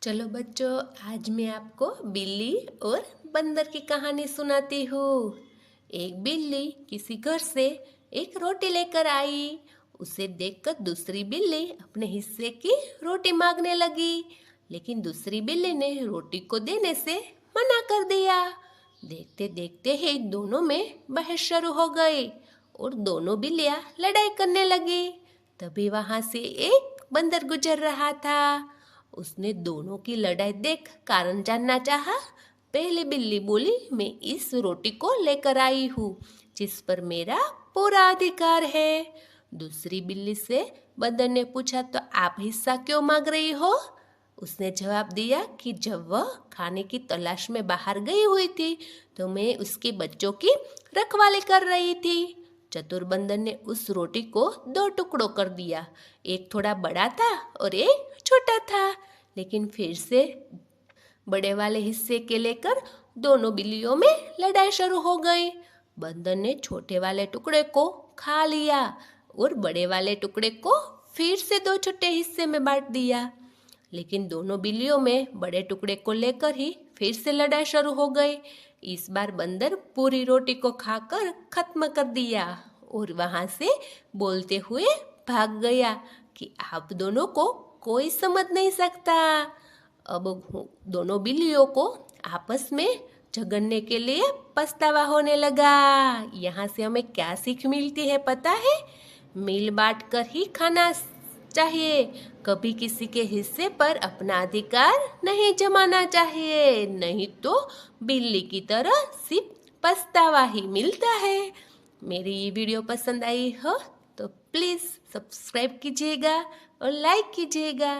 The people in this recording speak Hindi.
चलो बच्चों, आज मैं आपको बिल्ली और बंदर की कहानी सुनाती हूँ। एक बिल्ली किसी घर से एक रोटी लेकर आई। उसे देखकर दूसरी बिल्ली अपने हिस्से की रोटी मांगने लगी, लेकिन दूसरी बिल्ली ने रोटी को देने से मना कर दिया। देखते देखते ही दोनों में बहस शुरू हो गई और दोनों बिल्लियाँ लड़ाई करने लगी। तभी वहाँ से एक बंदर गुजर रहा था। उसने दोनों की लड़ाई देख कारण जानना चाहा। पहली बिल्ली बोली, मैं इस रोटी को लेकर आई हूँ जिस पर मेरा पूरा अधिकार है। दूसरी बिल्ली से बंदर ने पूछा, तो आप हिस्सा क्यों मांग रही हो? उसने जवाब दिया कि जब वह खाने की तलाश में बाहर गई हुई थी तो मैं उसके बच्चों की रखवाली कर रही थी। चतुर बंदर ने उस रोटी को दो टुकड़ों कर दिया। एक थोड़ा बड़ा था और एक छोटा था, लेकिन फिर से बड़े वाले हिस्से के लेकर दोनों बिल्लियों में लड़ाई शुरू हो गई। बंदर ने छोटे वाले टुकड़े को खा लिया और बड़े वाले टुकड़े को फिर से दो छोटे हिस्से में बांट दिया, लेकिन दोनों बिल्लियों में बड़े टुकड़े को लेकर ही फिर से लड़ाई शुरू हो गई। इस बार बंदर पूरी रोटी को खाकर खत्म कर दिया और वहां से बोलते हुए भाग गया कि आप दोनों को कोई समझ नहीं सकता। अब दोनों बिल्लियों को आपस में झगड़ने के लिए पछतावा होने लगा। यहाँ से हमें क्या सीख मिलती है पता है? मिल बांट कर ही खाना चाहिए। कभी किसी के हिस्से पर अपना अधिकार नहीं जमाना चाहिए, नहीं तो बिल्ली की तरह सिर्फ पछतावा ही मिलता है। मेरी ये वीडियो पसंद आई हो तो प्लीज़ सब्सक्राइब कीजिएगा और लाइक कीजिएगा।